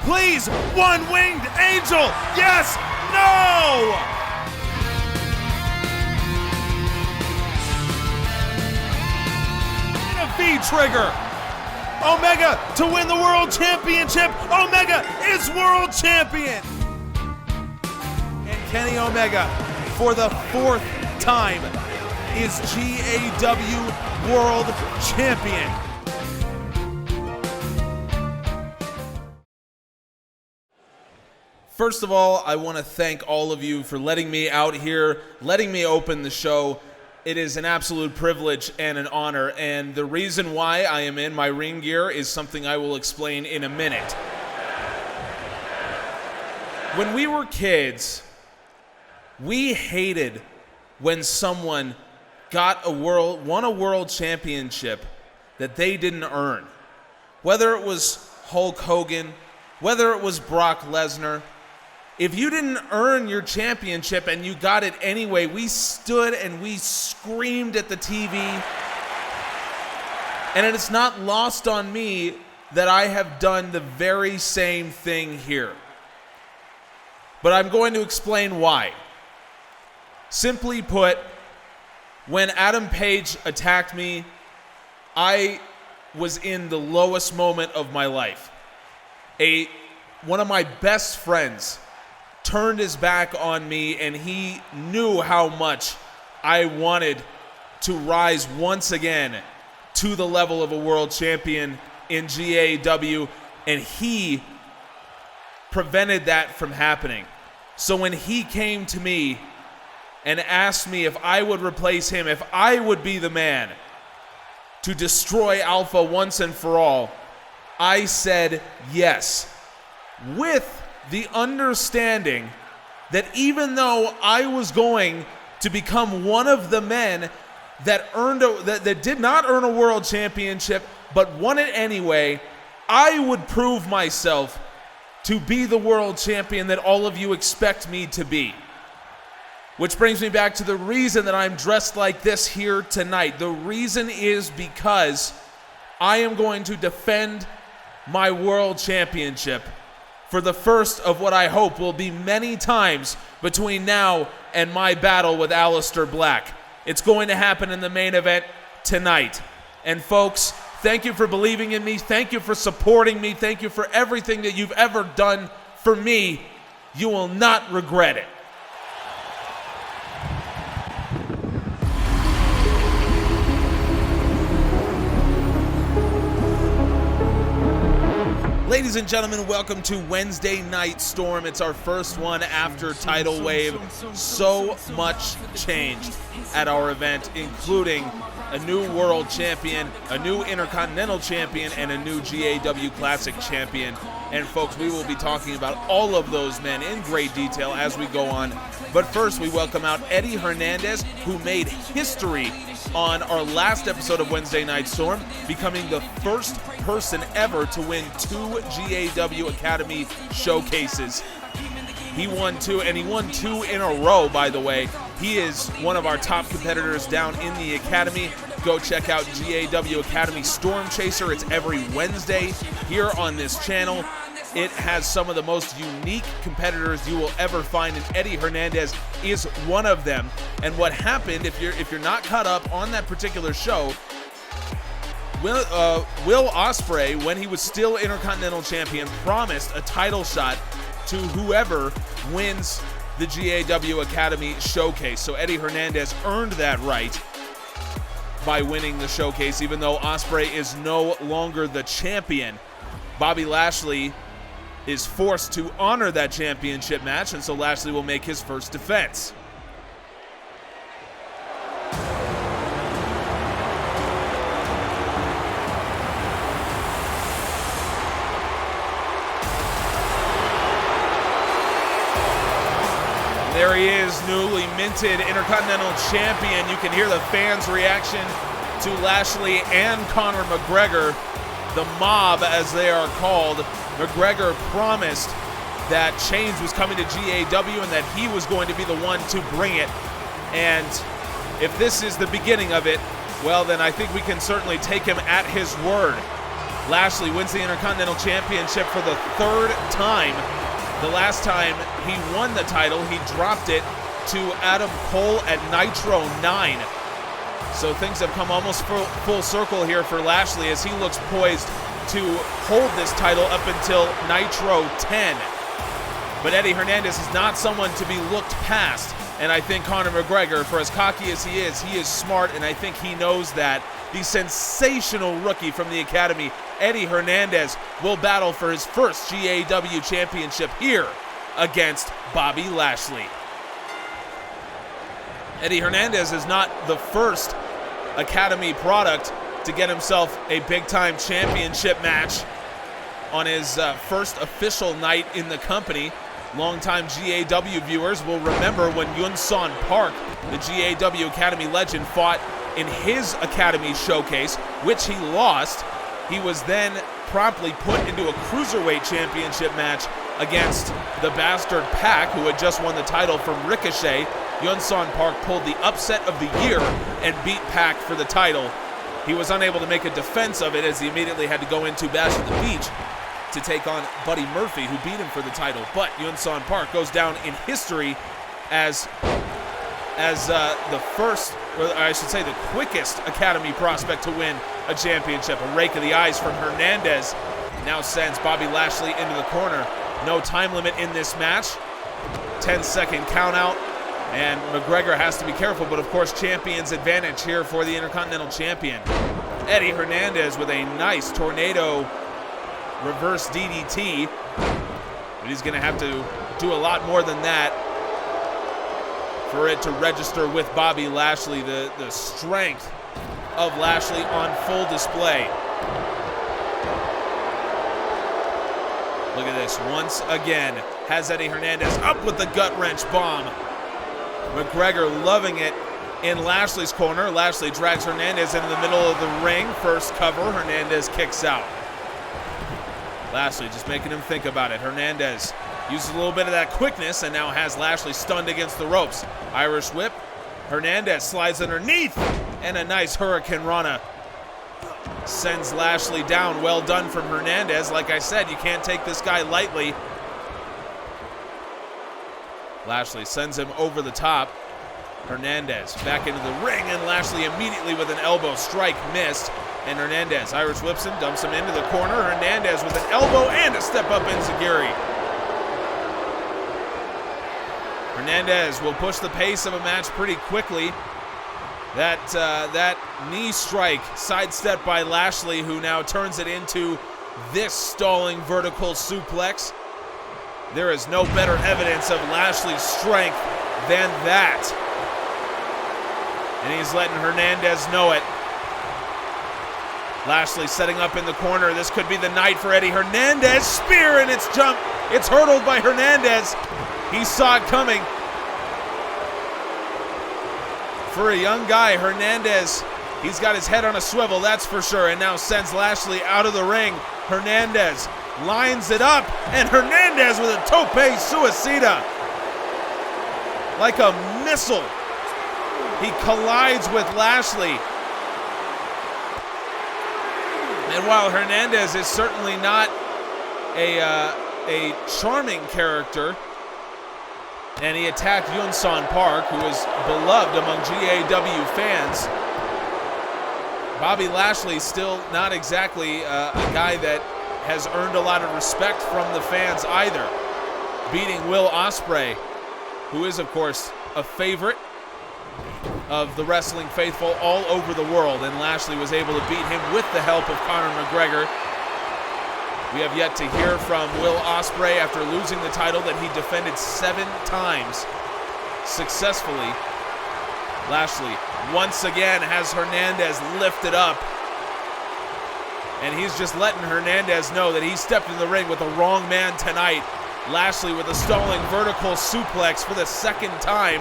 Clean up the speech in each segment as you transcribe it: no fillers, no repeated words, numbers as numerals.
please, one-winged angel, yes, no! A V-trigger. Omega to win the World Championship. Omega is World Champion. And Kenny Omega, for the 4th time, is GAW World Champion. First of all, I want to thank all of you for letting me out here, letting me open the show. It is an absolute privilege and an honor, and the reason why I am in my ring gear is something I will explain in a minute. When we were kids, we hated when someone won a world championship that they didn't earn. Whether it was Hulk Hogan, whether it was Brock Lesnar, if you didn't earn your championship and you got it anyway, we stood and we screamed at the TV. And it is not lost on me that I have done the very same thing here. But I'm going to explain why. Simply put, when Adam Page attacked me, I was in the lowest moment of my life. One of my best friends turned his back on me, and he knew how much I wanted to rise once again to the level of a world champion in GAW, and he prevented that from happening. So when he came to me and asked me if I would replace him, if I would be the man to destroy Alpha once and for all, I said yes, with the understanding that even though I was going to become one of the men that did not earn a world championship but won it anyway, I would prove myself to be the world champion that all of you expect me to be. Which brings me back to the reason that I'm dressed like this here tonight. The reason is because I am going to defend my world championship for the first of what I hope will be many times between now and my battle with Aleister Black. It's going to happen in the main event tonight. And folks, thank you for believing in me. Thank you for supporting me. Thank you for everything that you've ever done for me. You will not regret it. Ladies and gentlemen, welcome to Wednesday Night Storm. It's our first one after Tidal Wave. So much changed at our event, including a new world champion, a new Intercontinental champion, and a new GAW Classic champion. And folks, we will be talking about all of those men in great detail as we go on. But first, we welcome out Eddie Hernandez, who made history on our last episode of Wednesday Night Storm, becoming the first person ever to win 2 GAW Academy showcases. He won 2, and he won 2 in a row, by the way. He is one of our top competitors down in the Academy. Go check out GAW Academy Storm Chaser. It's every Wednesday here on this channel. It has some of the most unique competitors you will ever find, and Eddie Hernandez is one of them. And what happened, if you're not caught up on that particular show, Will Ospreay, when he was still Intercontinental Champion, promised a title shot to whoever wins the GAW Academy Showcase. So Eddie Hernandez earned that right by winning the showcase, even though Ospreay is no longer the champion. Bobby Lashley is forced to honor that championship match, and so Lashley will make his first defense. There he is, newly minted Intercontinental Champion. You can hear the fans' reaction to Lashley and Conor McGregor, the Mob as they are called. McGregor promised that change was coming to GAW and that he was going to be the one to bring it. And if this is the beginning of it, well, then I think we can certainly take him at his word. Lashley wins the Intercontinental Championship for the third time. The last time he won the title, he dropped it to Adam Cole at Nitro 9. So things have come almost full circle here for Lashley as he looks poised to hold this title up until Nitro 10. But Eddie Hernandez is not someone to be looked past. And I think Conor McGregor, for as cocky as he is smart, and I think he knows that. The sensational rookie from the academy, Eddie Hernandez, will battle for his first GAW championship here against Bobby Lashley. Eddie Hernandez is not the first academy product to get himself a big-time championship match on his first official night in the company. Longtime GAW viewers will remember when Yun-Son Park, the GAW Academy legend, fought in his Academy showcase, which he lost. He was then promptly put into a Cruiserweight Championship match against the Bastard Pac, who had just won the title from Ricochet. Yun-Son Park pulled the upset of the year and beat Pac for the title. He was unable to make a defense of it as he immediately had to go into Bash at the Beach to take on Buddy Murphy, who beat him for the title. But Yun-Son Park goes down in history as the first, or I should say the quickest Academy prospect to win a championship. A rake of the eyes from Hernandez now sends Bobby Lashley into the corner. No time limit in this match. 10-second count out, and McGregor has to be careful, but of course champion's advantage here for the Intercontinental Champion. Eddie Hernandez with a nice tornado reverse DDT, but he's gonna have to do a lot more than that for it to register with Bobby Lashley. The strength of Lashley on full display. Look at this, once again, has Eddie Hernandez up with the gut wrench bomb. McGregor loving it in Lashley's corner. Lashley drags Hernandez into the middle of the ring. First cover, Hernandez kicks out. Lashley just making him think about it. Hernandez uses a little bit of that quickness and now has Lashley stunned against the ropes. Irish whip. Hernandez slides underneath, and a nice Hurricane Rana sends Lashley down. Well done from Hernandez. Like I said, you can't take this guy lightly. Lashley sends him over the top. Hernandez back into the ring, and Lashley immediately with an elbow strike missed. And Hernandez Irish whips him, dumps him into the corner. Hernandez with an elbow and a step-up enziguri. Hernandez will push the pace of a match pretty quickly. That knee strike sidestepped by Lashley, who now turns it into this stalling vertical suplex. There is no better evidence of Lashley's strength than that. And he's letting Hernandez know it. Lashley setting up in the corner. This could be the night for Eddie Hernandez. Spear, and it's hurdled by Hernandez. He saw it coming. For a young guy, Hernandez, he's got his head on a swivel, that's for sure, and now sends Lashley out of the ring. Hernandez lines it up, and Hernandez with a tope suicida. Like a missile, he collides with Lashley. And while Hernandez is certainly not a charming character, and he attacked Yun-Son Park, who is beloved among GAW fans, Bobby Lashley still not exactly a guy that has earned a lot of respect from the fans either. Beating Will Ospreay, who is, of course, a favorite of the wrestling faithful all over the world, and Lashley was able to beat him with the help of Conor McGregor. We have yet to hear from Will Ospreay after losing the title that he defended 7 times successfully. Lashley once again has Hernandez lifted up, and he's just letting Hernandez know that he stepped in the ring with the wrong man tonight. Lashley with a stalling vertical suplex for the second time.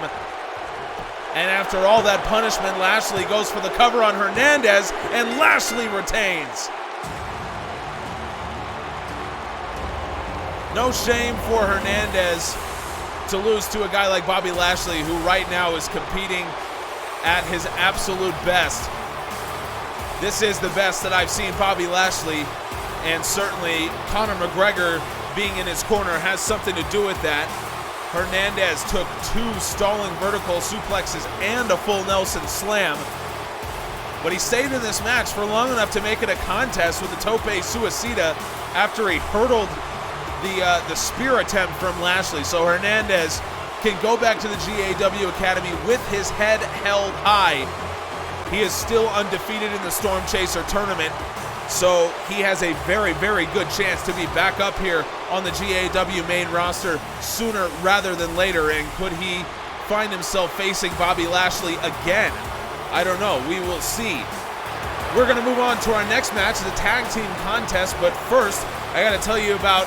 And after all that punishment, Lashley goes for the cover on Hernandez, and Lashley retains. No shame for Hernandez to lose to a guy like Bobby Lashley, who right now is competing at his absolute best. This is the best that I've seen Bobby Lashley and certainly Conor McGregor being in his corner has something to do with that. Hernandez took 2 stalling vertical suplexes and a full Nelson slam, but he stayed in this match for long enough to make it a contest with the tope suicida after he hurdled the spear attempt from Lashley. So Hernandez can go back to the GAW Academy with his head held high. He is still undefeated in the Storm Chaser tournament, so he has a very, very good chance to be back up here on the GAW main roster sooner rather than later. And could he find himself facing Bobby Lashley again? I don't know. We will see. We're going to move on to our next match, the tag team contest. But first, I got to tell you about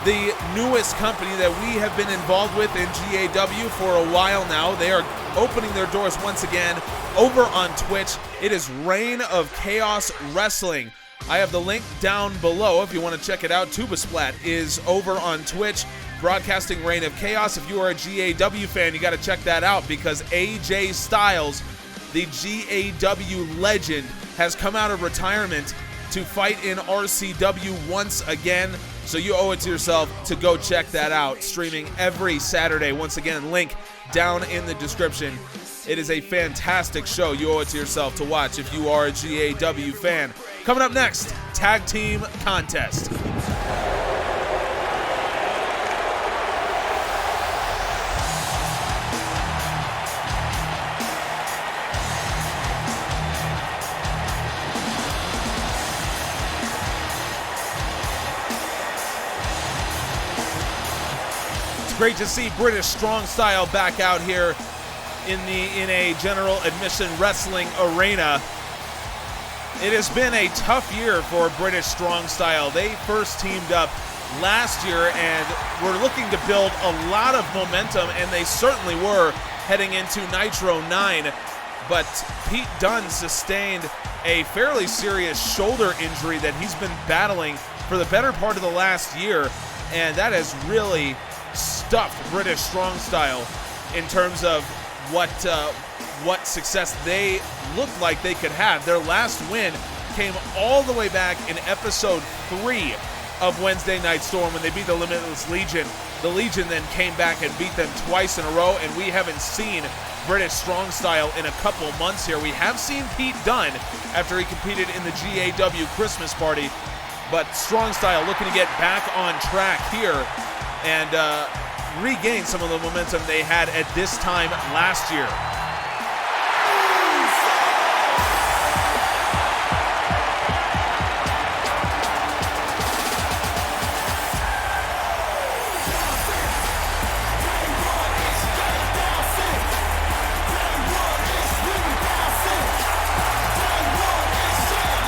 the newest company that we have been involved with in GAW for a while now. They are opening their doors once again over on Twitch. It is Reign of Chaos Wrestling. I have the link down below if you want to check it out. TubaSplat is over on Twitch broadcasting Reign of Chaos. If you are a GAW fan, you got to check that out because AJ Styles, the GAW legend, has come out of retirement to fight in RCW once again. So you owe it to yourself to go check that out. Streaming every Saturday. Once again, link down in the description. It is a fantastic show. You owe it to yourself to watch if you are a GAW fan. Coming up next, Tag Team Contest. Great to see British Strong Style back out here in a general admission wrestling arena. It has been a tough year for British Strong Style. They first teamed up last year and were looking to build a lot of momentum, and they certainly were heading into Nitro 9. But Pete Dunne sustained a fairly serious shoulder injury that he's been battling for the better part of the last year, and that has really stuffed British Strong Style in terms of what success they looked like they could have. Their last win came all the way back in episode 3 of Wednesday Night Storm when they beat the Limitless Legion. The Legion then came back and beat them twice in a row, and we haven't seen British Strong Style in a couple months here. We have seen Pete Dunne after he competed in the GAW Christmas party, but Strong Style looking to get back on track here and regain some of the momentum they had at this time last year.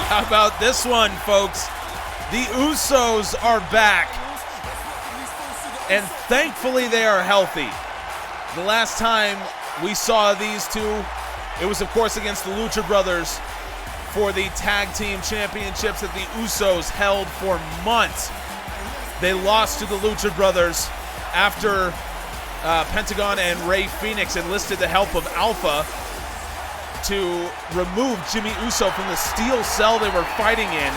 How about this one, folks? The Usos are back. And thankfully they are healthy. The last time we saw these two, it was of course against the Lucha Brothers for the tag team championships that the Usos held for months. They lost to the Lucha Brothers after Pentagon and Rey Fenix enlisted the help of Alpha to remove Jimmy Uso from the steel cell they were fighting in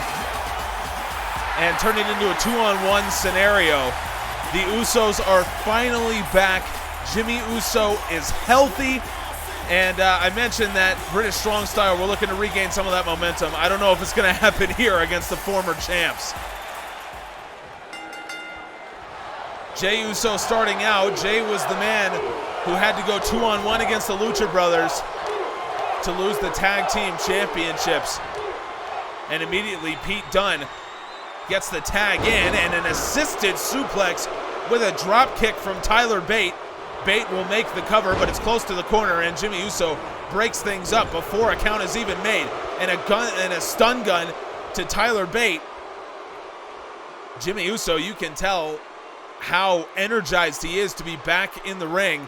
and turn it into a 2-on-1 scenario. The Usos are finally back. Jimmy Uso is healthy. And I mentioned that British Strong Style were looking to regain some of that momentum. I don't know if it's going to happen here against the former champs. Jey Uso starting out. Jey was the man who had to go 2-on-1 against the Lucha Brothers to lose the tag team championships. And immediately Pete Dunne gets the tag in and an assisted suplex with a drop kick from Tyler Bate. Bate will make the cover, but it's close to the corner, and Jimmy Uso breaks things up before a count is even made. And a stun gun to Tyler Bate. Jimmy Uso, you can tell how energized he is to be back in the ring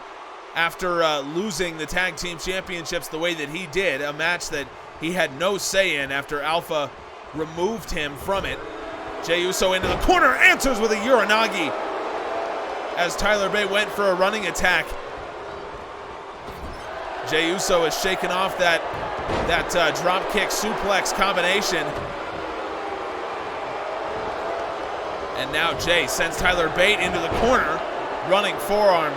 after losing the tag team championships the way that he did, a match that he had no say in after Alpha removed him from it. Jey Uso into the corner, answers with a Uranagi as Tyler Bate went for a running attack. Jey Uso has shaken off that drop kick suplex combination. And now Jay sends Tyler Bate into the corner. Running forearm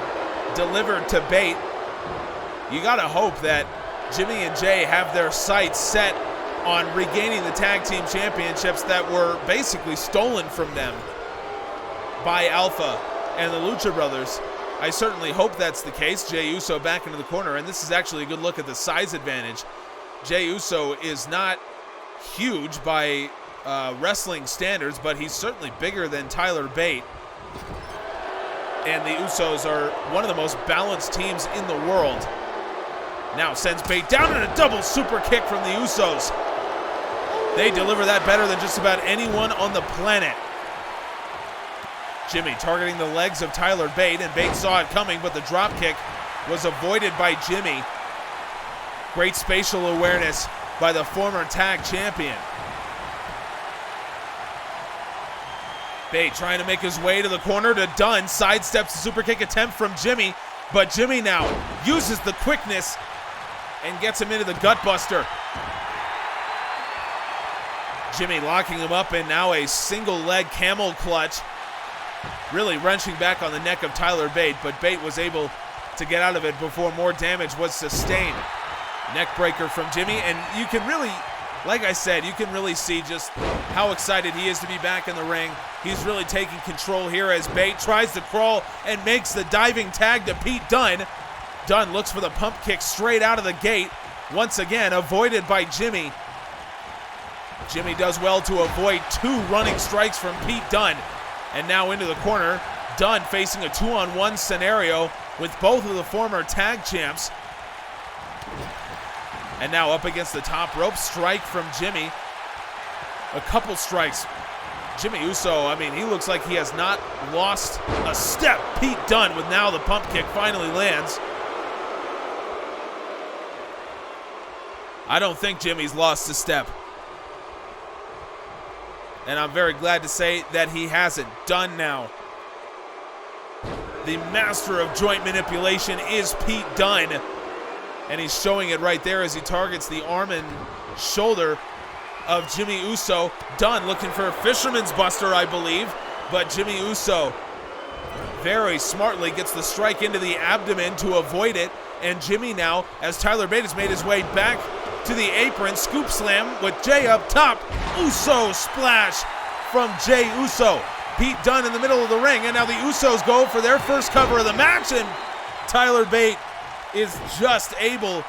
delivered to Bate. You gotta hope that Jimmy and Jay have their sights set on regaining the tag team championships that were basically stolen from them by Alpha and the Lucha Brothers. I certainly hope that's the case. Jey Uso back into the corner, and this is actually a good look at the size advantage. Jey Uso is not huge by wrestling standards, but he's certainly bigger than Tyler Bate. And the Usos are one of the most balanced teams in the world. Now sends Bate down in a double super kick from the Usos. They deliver that better than just about anyone on the planet. Jimmy targeting the legs of Tyler Bate, and Bate saw it coming, but the drop kick was avoided by Jimmy. Great spatial awareness by the former tag champion. Bate trying to make his way to the corner to Dunn. Sidesteps the super kick attempt from Jimmy, but Jimmy now uses the quickness and gets him into the gut buster. Jimmy locking him up, and now a single leg camel clutch, really wrenching back on the neck of Tyler Bate, but Bate was able to get out of it before more damage was sustained. Neck breaker from Jimmy, and you can really, like I said, you can really see just how excited he is to be back in the ring. He's really taking control here as Bate tries to crawl and makes the diving tag to Pete Dunne. Dunne looks for the pump kick straight out of the gate. Once again, avoided by Jimmy. Jimmy does well to avoid two running strikes from Pete Dunne. And now into the corner, Dunne facing a 2-on-1 scenario with both of the former tag champs. And now up against the top rope, strike from Jimmy. A couple strikes. Jimmy Uso, I mean, he looks like he has not lost a step. Pete Dunne with now the pump kick finally lands. I don't think Jimmy's lost a step. And I'm very glad to say that he hasn't. Dunne now. The master of joint manipulation is Pete Dunne. And he's showing it right there as he targets the arm and shoulder of Jimmy Uso. Dunne looking for a fisherman's buster, I believe. But Jimmy Uso very smartly gets the strike into the abdomen to avoid it. And Jimmy now, as Tyler Bate has made his way back to the apron, scoop slam with Jay up top. Uso splash from Jey Uso. Pete Dunne in the middle of the ring, and now the Usos go for their first cover of the match, and Tyler Bate is just able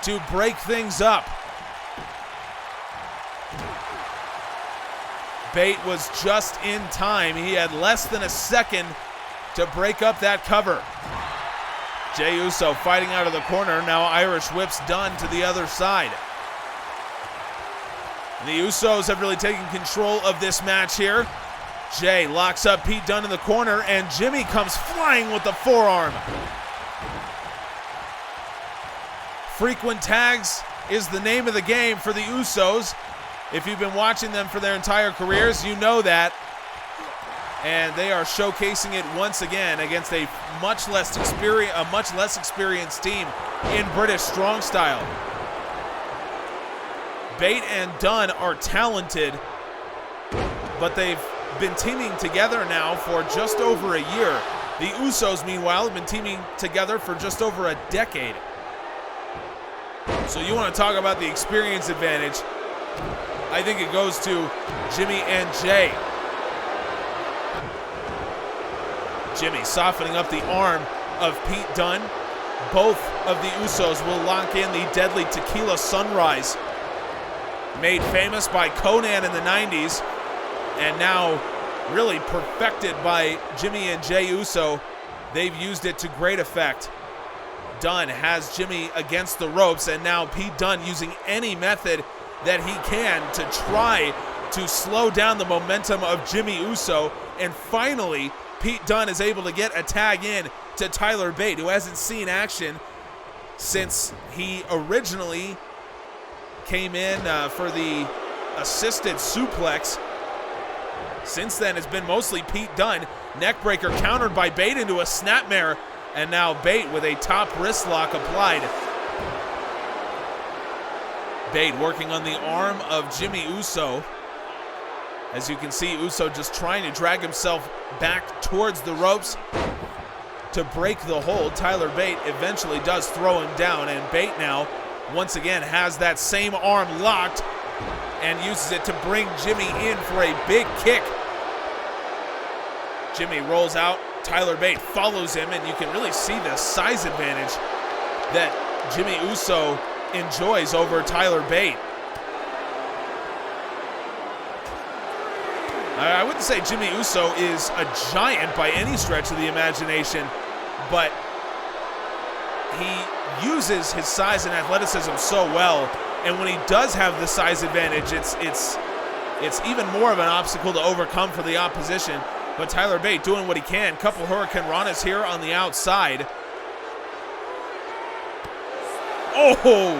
to break things up. Bate was just in time. He had less than a second to break up that cover. Jey Uso fighting out of the corner. Now Irish whips Dunne to the other side. The Usos have really taken control of this match here. Jay locks up Pete Dunne in the corner, and Jimmy comes flying with the forearm. Frequent tags is the name of the game for the Usos. If you've been watching them for their entire careers, you know that. And they are showcasing it once again against a much less experienced team in British Strong Style. Bate and Dunne are talented, but they've been teaming together now for just over a year. The Usos, meanwhile, have been teaming together for just over a decade. So you want to talk about the experience advantage. I think it goes to Jimmy and Jay. Jimmy softening up the arm of Pete Dunne. Both of the Usos will lock in the deadly Tequila Sunrise, made famous by Conan in the 90s, and now really perfected by Jimmy and Jey Uso. They've used it to great effect. Dunne has Jimmy against the ropes, and now Pete Dunne using any method that he can to try to slow down the momentum of Jimmy Uso, and finally Pete Dunne is able to get a tag in to Tyler Bate, who hasn't seen action since he originally came in for the assisted suplex. Since then, it's been mostly Pete Dunne. Neckbreaker countered by Bate into a snapmare, and now Bate with a top wrist lock applied. Bate working on the arm of Jimmy Uso As you can see, Uso just trying to drag himself back towards the ropes to break the hold. Tyler Bate eventually does throw him down, and Bate now, once again, has that same arm locked and uses it to bring Jimmy in for a big kick. Jimmy rolls out, Tyler Bate follows him, and you can really see the size advantage that Jimmy Uso enjoys over Tyler Bate. I wouldn't say Jimmy Uso is a giant by any stretch of the imagination, but he uses his size and athleticism so well, and when he does have the size advantage, it's even more of an obstacle to overcome for the opposition. But Tyler Bate doing what he can. Couple Hurricane Ranas here on the outside. Oh,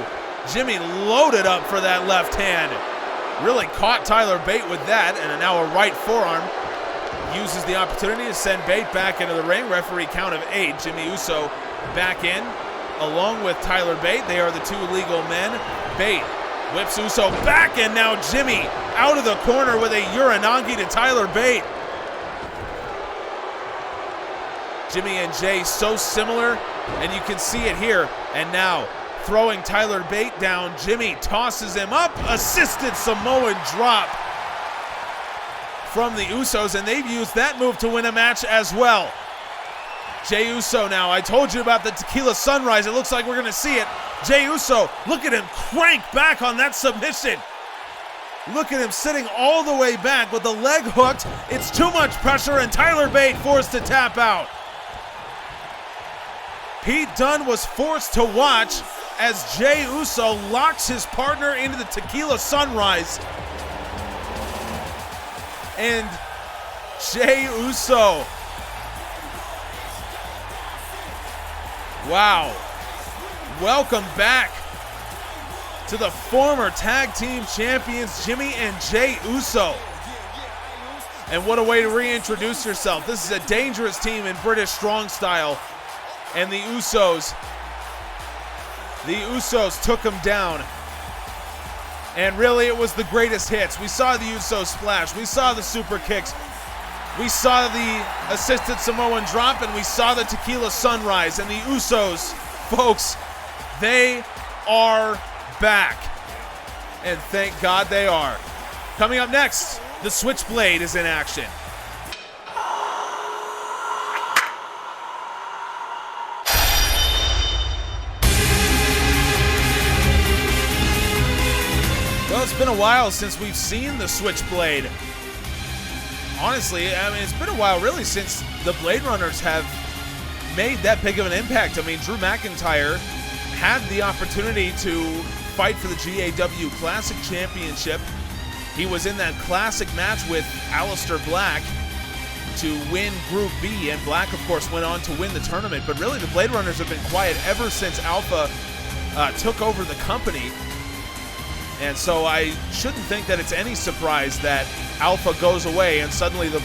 Jimmy loaded up for that left hand. Really caught Tyler Bate with that, and now a right forearm. Uses the opportunity to send Bate back into the ring. Referee count of 8. Jimmy Uso back in, along with Tyler Bate. They are the two legal men. Bate whips Uso back, and now Jimmy out of the corner with a Uranagi to Tyler Bate. Jimmy and Jay so similar, and you can see it here. And now throwing Tyler Bate down, Jimmy tosses him up, assisted Samoan drop from the Usos, and they've used that move to win a match as well. Jey Uso now, I told you about the Tequila Sunrise, it looks like we're gonna see it. Jey Uso, look at him crank back on that submission. Look at him sitting all the way back with the leg hooked. It's too much pressure, and Tyler Bate forced to tap out. Pete Dunne was forced to watch as Jey Uso locks his partner into the Tequila Sunrise. And Jey Uso, wow, welcome back to the former tag team champions Jimmy and Jey Uso. And what a way to reintroduce yourself. This is a dangerous team in British Strong Style. And the Usos took him down. And really, it was the greatest hits. We saw the Usos splash. We saw the super kicks. We saw the assisted Samoan drop, and we saw the Tequila Sunrise. And the Usos, folks, they are back. And thank God they are. Coming up next, the Switchblade is in action. Well, it's been a while since we've seen the Switchblade. Honestly, I mean, it's been a while really since the Blade Runners have made that big of an impact. I mean, Drew McIntyre had the opportunity to fight for the GAW Classic Championship. He was in that classic match with Aleister Black to win Group B, and Black, of course, went on to win the tournament. But really, the Blade Runners have been quiet ever since Alpha took over the company. And so I shouldn't think that it's any surprise that Alpha goes away and suddenly the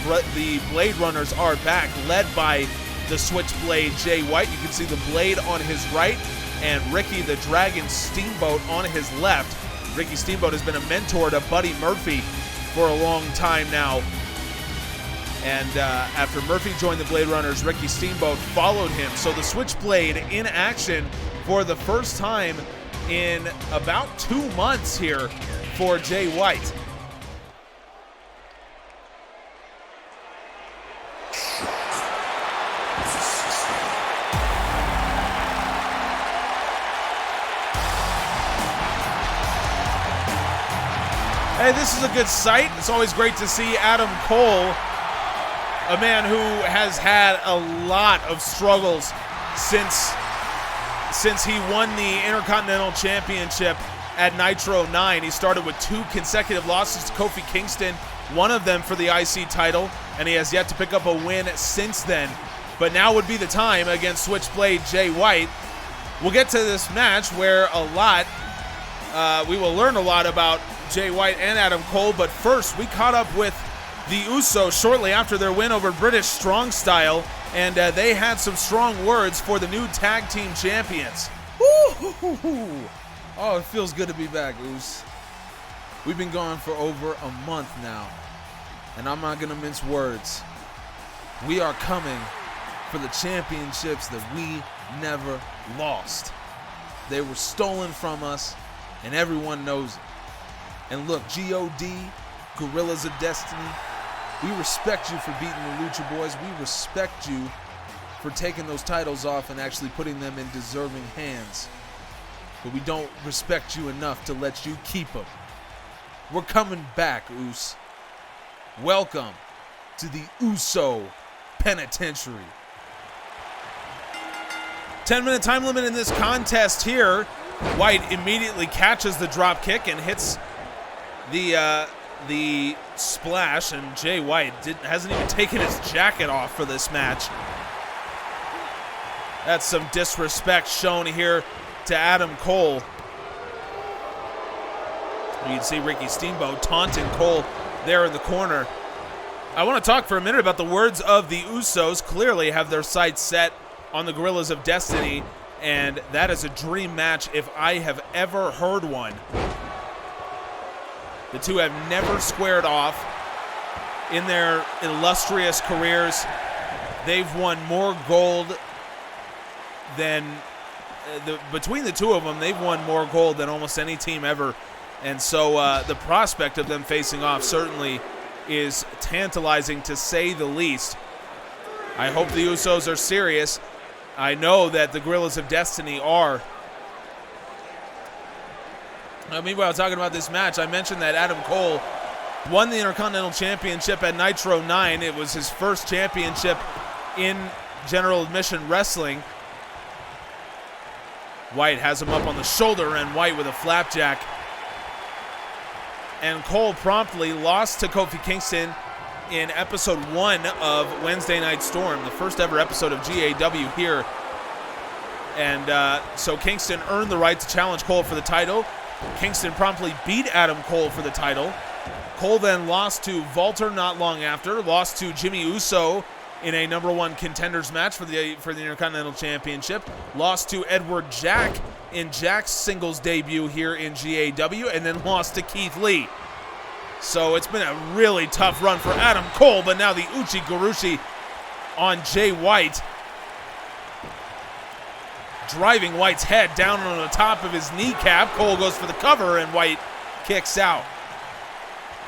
Blade Runners are back, led by the Switchblade Jay White. You can see the Blade on his right and Ricky the Dragon Steamboat on his left. Ricky Steamboat has been a mentor to Buddy Murphy for a long time now. And after Murphy joined the Blade Runners, Ricky Steamboat followed him. So the Switchblade in action for the first time in about 2 months here for Jay White. Hey, this is a good sight. It's always great to see Adam Cole, a man who has had a lot of struggles since he won the Intercontinental Championship at Nitro 9. He started with 2 consecutive losses to Kofi Kingston, one of them for the IC title, and he has yet to pick up a win since then. But now would be the time against Switchblade Jay White. We'll get to this match where we will learn a lot about Jay White and Adam Cole, but first we caught up with the Usos shortly after their win over British Strong Style, and they had some strong words for the new tag team champions. Oh, it feels good to be back, Us. We've been going for over a month now. And I'm not going to mince words. We are coming for the championships that we never lost. They were stolen from us, and everyone knows it. And look, G.O.D., Gorillas of Destiny, we respect you for beating the Lucha Boys. We respect you for taking those titles off and actually putting them in deserving hands. But we don't respect you enough to let you keep them. We're coming back, Us. Welcome to the Uso Penitentiary. 10-minute time limit in this contest here. White immediately catches the drop kick and hits the splash, and Jay White hasn't even taken his jacket off for this match. That's some disrespect shown here to Adam Cole. You can see Ricky Steamboat taunting Cole there in the corner. I want to talk for a minute about the words of the Usos. Clearly have their sights set on the Gorillas of Destiny, and that is a dream match if I have ever heard one. The two have never squared off in their illustrious careers. They've won more gold than between the two of them. They've won more gold than almost any team ever, and so the prospect of them facing off certainly is tantalizing, to say the least. I hope the Usos are serious. I know that the Gorillas of Destiny are. Meanwhile, talking about this match, I mentioned that Adam Cole won the Intercontinental Championship at Nitro 9. It was his first championship in general admission wrestling. White has him up on the shoulder, and White with a flapjack. And Cole promptly lost to Kofi Kingston in episode 1 of Wednesday Night Storm, the first ever episode of GAW here. And so Kingston earned the right to challenge Cole for the title. Kingston promptly beat Adam Cole for the title. Cole then lost to Walter not long after, lost to Jimmy Uso in a number 1 contenders match for the Intercontinental Championship, lost to Edward Jack in Jack's singles debut here in GAW, and then lost to Keith Lee. So it's been a really tough run for Adam Cole, but now the Uchi Gurushi on Jay White, driving White's head down on the top of his kneecap. Cole goes for the cover, and White kicks out.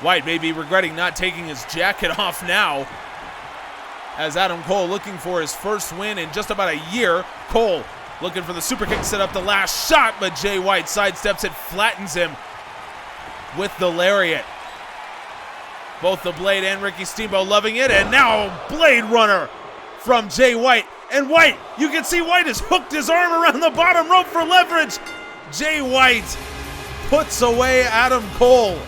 White may be regretting not taking his jacket off now, as Adam Cole looking for his first win in just about a year. Cole looking for the super kick to set up the last shot, but Jay White sidesteps it, flattens him with the lariat. Both the Blade and Ricky Steamboat loving it, and now Blade Runner from Jay White. And White, you can see White has hooked his arm around the bottom rope for leverage. Jay White puts away Adam Cole.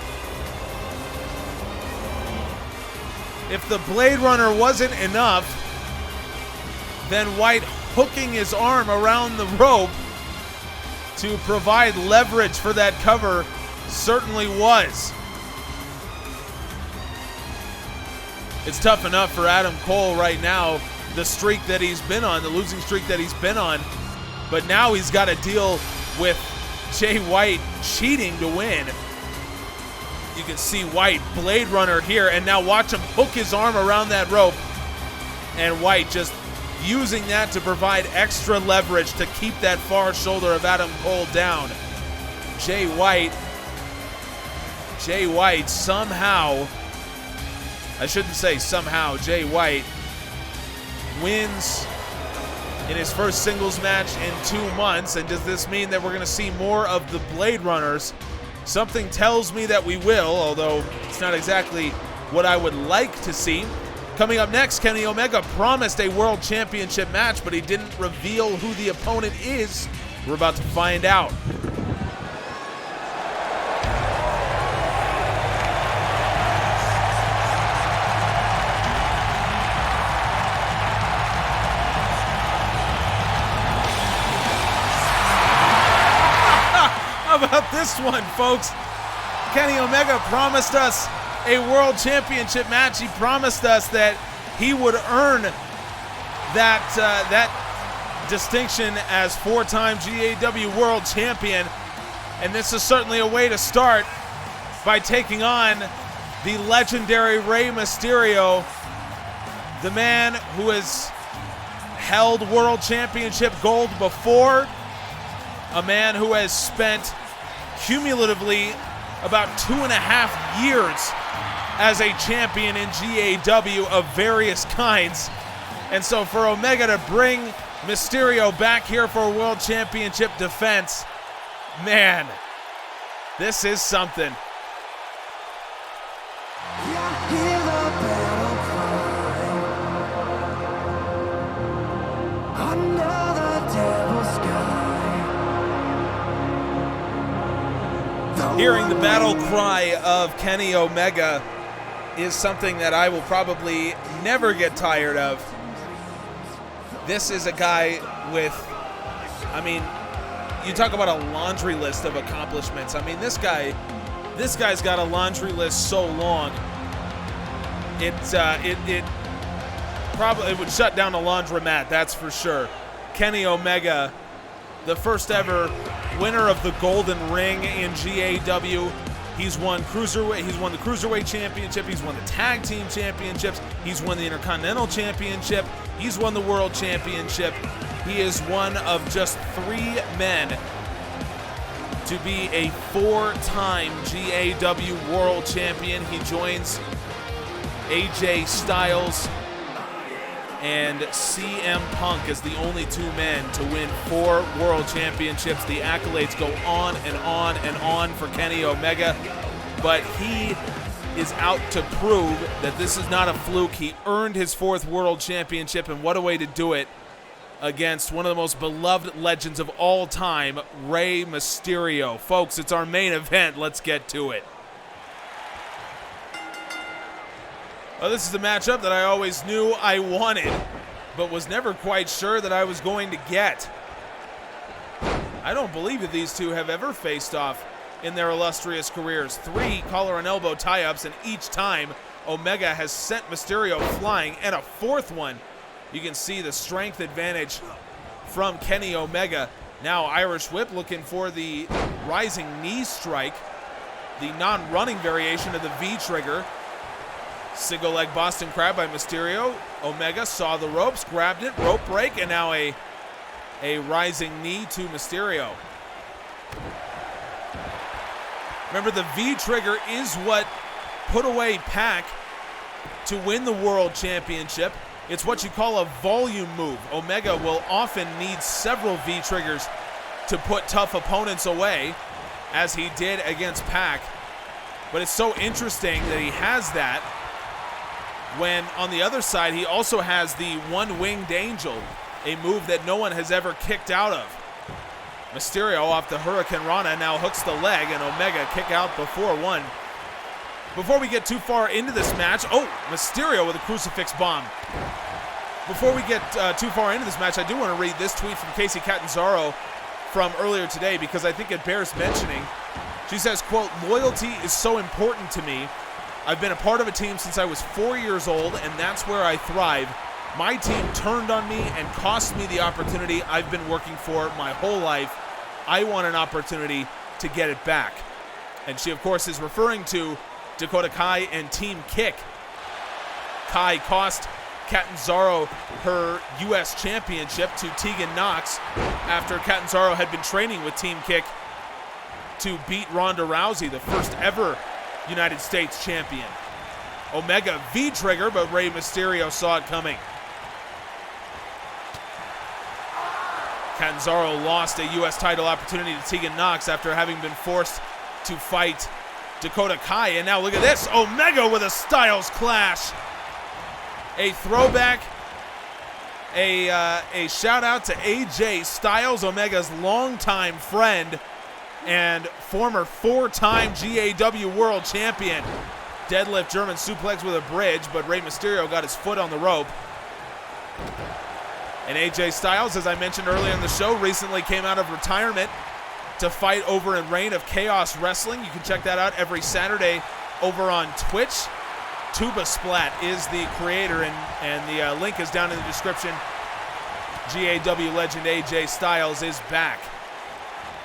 If the Blade Runner wasn't enough, then White hooking his arm around the rope to provide leverage for that cover certainly was. It's tough enough for Adam Cole right now, the streak that he's been on, the losing streak that he's been on, but now he's got to deal with Jay White cheating to win. You can see White, Blade Runner here, and now watch him hook his arm around that rope, and White just using that to provide extra leverage to keep that far shoulder of Adam Cole down. Jay White somehow, I shouldn't say somehow, Jay White wins in his first singles match in 2 months. And does this mean that we're going to see more of the Blade Runners? Something tells me that we will, although it's not exactly what I would like to see. Coming up next, Kenny Omega promised a world championship match, but he didn't reveal who the opponent is. We're about to find out. How about this one, folks? Kenny Omega promised us a world championship match. He promised us that he would earn that distinction as 4-time GAW world champion. And this is certainly a way to start by taking on the legendary Rey Mysterio, the man who has held World Championship gold before, a man who has spent cumulatively about 2.5 years as a champion in GAW of various kinds. And so for Omega to bring Mysterio back here for a World Championship defense, man, this is something. Hearing the battle cry of Kenny Omega is something that I will probably never get tired of. This is a guy with, I mean, you talk about a laundry list of accomplishments. I mean, this guy's got a laundry list so long, it would shut down a laundromat, that's for sure. Kenny Omega, the first ever winner of the Golden Ring in GAW. He's won Cruiserweight. He's won the Cruiserweight Championship. He's won the Tag Team Championships. He's won the Intercontinental Championship. He's won the World Championship. He is one of just 3 men to be a 4-time GAW World Champion. He joins AJ Styles and CM Punk as the only 2 men to win 4 World Championships. The accolades go on and on and on for Kenny Omega, but he is out to prove that this is not a fluke. He earned his 4th World Championship, and what a way to do it against one of the most beloved legends of all time, Rey Mysterio. Folks, it's our main event. Let's get to it. Well, this is a matchup that I always knew I wanted, but was never quite sure that I was going to get. I don't believe that these two have ever faced off in their illustrious careers. 3 collar and elbow tie-ups, and each time Omega has sent Mysterio flying, and a 4th one. You can see the strength advantage from Kenny Omega. Now Irish Whip looking for the rising knee strike, the non-running variation of the V-trigger. Single leg Boston Crab by Mysterio. Omega saw the ropes, grabbed it, rope break, and now a rising knee to Mysterio. Remember, the V-trigger is what put away Pac to win the World Championship. It's what you call a volume move. Omega will often need several V-triggers to put tough opponents away, as he did against Pac. But it's so interesting that he has that, when on the other side he also has the one-winged angel, a move that no one has ever kicked out of. Mysterio off the Hurricane Rana now hooks the leg, and Omega kick out before 1. Before we get too far into this match, Mysterio with a crucifix bomb. Before we get too far into this match, I do want to read this tweet from Casey Catanzaro from earlier today, because I think it bears mentioning. She says, quote, "Loyalty is so important to me. I've been a part of a team since I was 4 years old, and that's where I thrive. My team turned on me and cost me the opportunity I've been working for my whole life. I want an opportunity to get it back." And she, of course, is referring to Dakota Kai and Team Kick. Kai cost Catanzaro her U.S. championship to Tegan Knox after Catanzaro had been training with Team Kick to beat Ronda Rousey, the first ever United States champion. Omega V-trigger, but Rey Mysterio saw it coming. Catanzaro lost a U.S. title opportunity to Tegan Knox after having been forced to fight Dakota Kai. And now look at this, Omega with a Styles Clash. A throwback, a shout out to AJ Styles, Omega's longtime friend and former 4-time GAW World Champion. Deadlift German suplex with a bridge, but Rey Mysterio got his foot on the rope. And AJ Styles, as I mentioned earlier in the show, recently came out of retirement to fight over in Reign of Chaos Wrestling. You can check that out every Saturday over on Twitch. Tuba Splat is the creator, and the link is down in the description. GAW legend AJ Styles is back.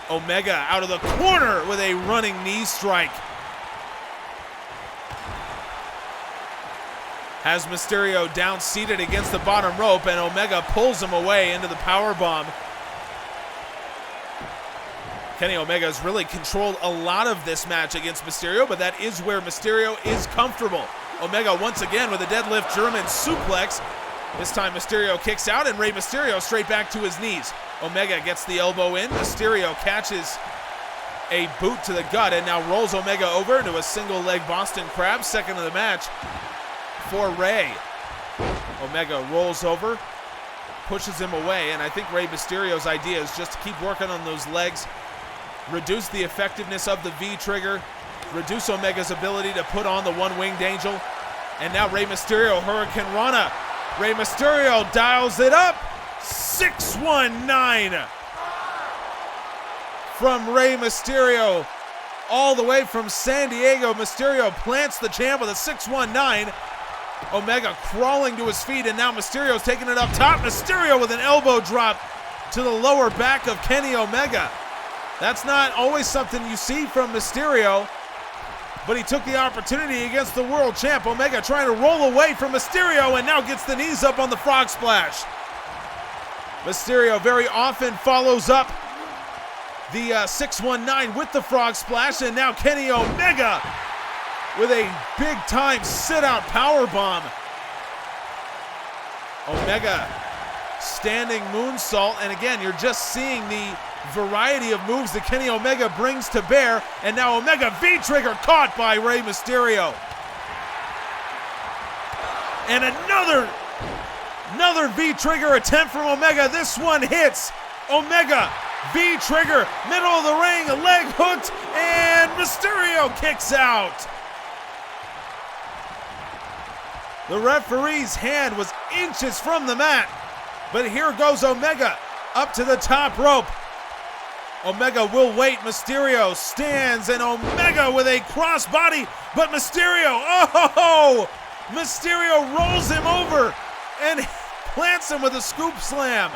Omega out of the corner with a running knee strike. Has Mysterio down seated against the bottom rope, and Omega pulls him away into the powerbomb. Kenny Omega has really controlled a lot of this match against Mysterio, but that is where Mysterio is comfortable. Omega once again with a deadlift German suplex. This time Mysterio kicks out, and Rey Mysterio straight back to his knees. Omega gets the elbow in. Mysterio catches a boot to the gut and now rolls Omega over into a single leg Boston Crab. Second of the match for Rey. Omega rolls over, pushes him away, and I think Rey Mysterio's idea is just to keep working on those legs, reduce the effectiveness of the V-trigger, reduce Omega's ability to put on the one-winged angel, and now Rey Mysterio, Hurricane Rana. Rey Mysterio dials it up, 619 from Rey Mysterio all the way from San Diego. Mysterio plants the champ with a 619. Omega crawling to his feet, and now Mysterio's taking it up top. Mysterio with an elbow drop to the lower back of Kenny Omega. That's not always something you see from Mysterio, but he took the opportunity against the world champ. Omega trying to roll away from Mysterio, and now gets the knees up on the frog splash. Mysterio very often follows up the 619 with the frog splash, and now Kenny Omega with a big-time sit-out powerbomb. Omega standing moonsault, and again, you're just seeing the variety of moves that Kenny Omega brings to bear, and now Omega V-trigger caught by Rey Mysterio. And another V-trigger attempt from Omega. This one hits. Omega V-trigger, middle of the ring, leg hooked, and Mysterio kicks out. The referee's hand was inches from the mat, but here goes Omega up to the top rope. Omega will wait. Mysterio stands, and Omega with a crossbody, but Mysterio, Mysterio rolls him over and plants him with a scoop slam.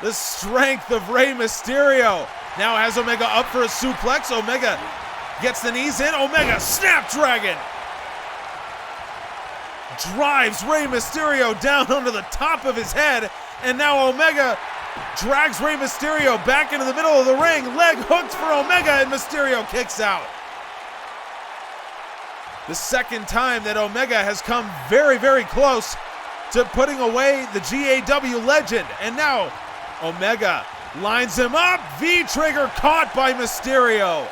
The strength of Rey Mysterio now has Omega up for a suplex. Omega gets the knees in. Omega Snapdragon drives Rey Mysterio down onto the top of his head, and now Omega drags Rey Mysterio back into the middle of the ring. Leg hooked for Omega, and Mysterio kicks out. The second time that Omega has come very, very close to putting away the GAW legend, and now Omega lines him up. V-trigger caught by Mysterio.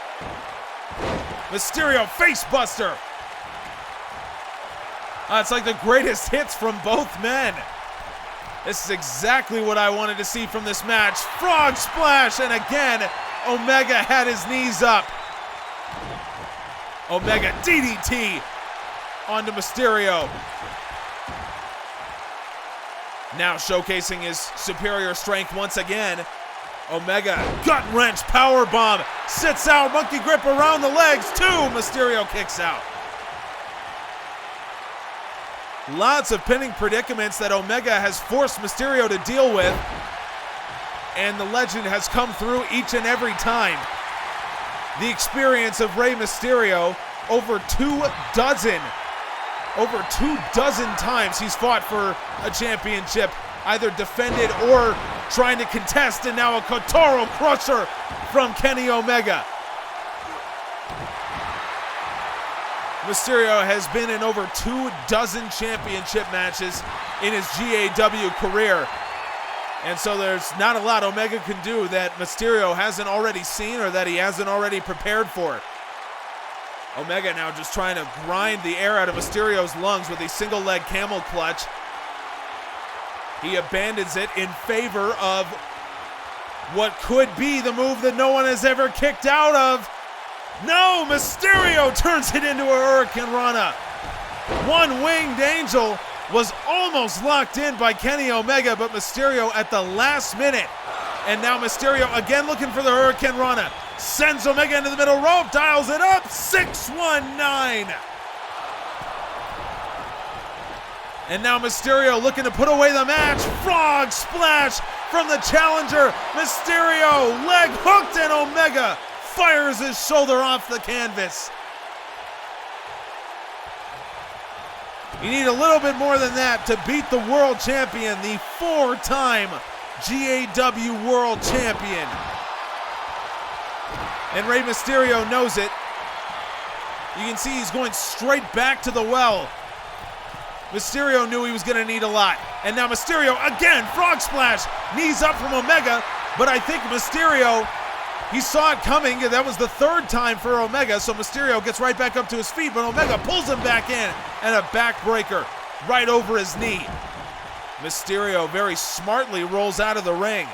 Mysterio facebuster. It's like the greatest hits from both men. This is exactly what I wanted to see from this match. Frog splash, and again, Omega had his knees up. Omega DDT onto Mysterio. Now showcasing his superior strength once again. Omega gut wrench powerbomb, sits out, monkey grip around the legs, 2. Mysterio kicks out. Lots of pinning predicaments that Omega has forced Mysterio to deal with, and the legend has come through each and every time. The experience of Rey Mysterio, over 24 times he's fought for a championship, either defended or trying to contest, and now a Kotaro Crusher from Kenny Omega. Mysterio has been in over 24 championship matches in his GAW career. And so there's not a lot Omega can do that Mysterio hasn't already seen or that he hasn't already prepared for. Omega now just trying to grind the air out of Mysterio's lungs with a single leg camel clutch. He abandons it in favor of what could be the move that no one has ever kicked out of. No, Mysterio turns it into a Hurricane Rana. One-winged angel was almost locked in by Kenny Omega, but Mysterio at the last minute. And now Mysterio again looking for the Hurricane Rana. Sends Omega into the middle rope, dials it up, 619. And now Mysterio looking to put away the match. Frog splash from the challenger. Mysterio leg hooked, and Omega fires his shoulder off the canvas. You need a little bit more than that to beat the world champion, the 4-time GAW world champion. And Rey Mysterio knows it. You can see he's going straight back to the well. Mysterio knew he was going to need a lot. And now Mysterio again, frog splash, knees up from Omega. But I think Mysterio, he saw it coming. That was the 3rd time for Omega. So Mysterio gets right back up to his feet, but Omega pulls him back in. And a backbreaker right over his knee. Mysterio very smartly rolls out of the ring.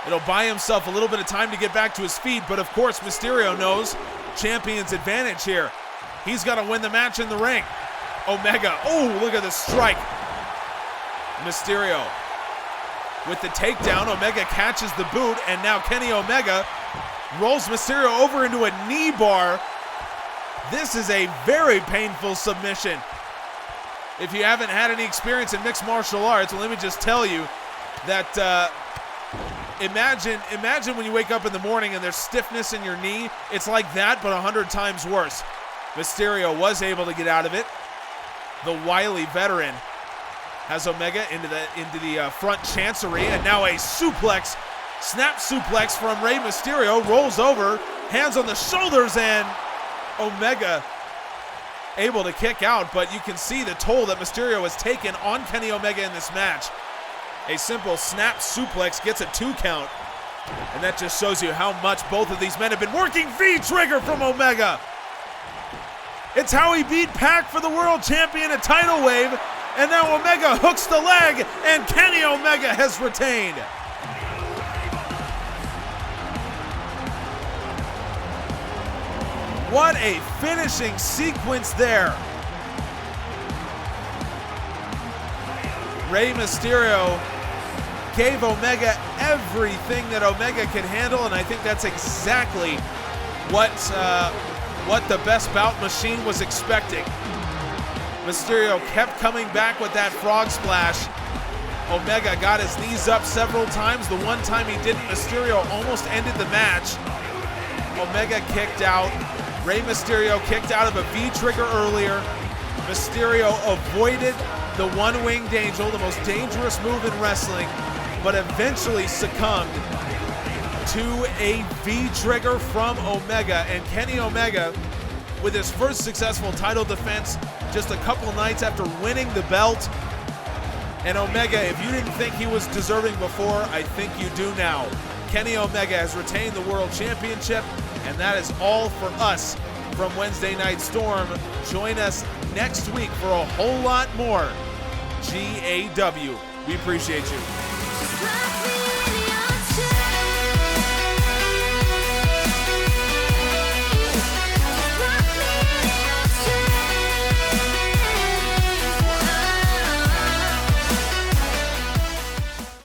It'll buy himself a little bit of time to get back to his feet, but of course Mysterio knows champion's advantage here. He's got to win the match in the ring. Omega, oh, look at the strike. Mysterio with the takedown. Omega catches the boot, and now Kenny Omega rolls Mysterio over into a knee bar. This is a very painful submission. If you haven't had any experience in mixed martial arts, well, let me just tell you that imagine when you wake up in the morning and there's stiffness in your knee. It's like that, but 100 times worse. Mysterio was able to get out of it. The wily veteran has Omega into the front chancery, and now a suplex, snap suplex from Rey Mysterio, rolls over, hands on the shoulders, and Omega able to kick out, but you can see the toll that Mysterio has taken on Kenny Omega in this match. A simple snap suplex gets a 2 count, and that just shows you how much both of these men have been working. V-trigger from Omega. It's how he beat Pac for the world champion at Tidal Wave, and now Omega hooks the leg, and Kenny Omega has retained. What a finishing sequence there. Rey Mysterio gave Omega everything that Omega could handle, and I think that's exactly what the Best Bout machine was expecting. Mysterio kept coming back with that frog splash. Omega got his knees up several times. The one time he didn't, Mysterio almost ended the match. Omega kicked out. Rey Mysterio kicked out of a V-trigger earlier. Mysterio avoided the one-winged angel, the most dangerous move in wrestling, but eventually succumbed to a V-trigger from Omega. And Kenny Omega, with his first successful title defense just a couple nights after winning the belt. And Omega, if you didn't think he was deserving before, I think you do now. Kenny Omega has retained the World Championship, and that is all for us from Wednesday Night Storm. Join us next week for a whole lot more GAW. We appreciate you.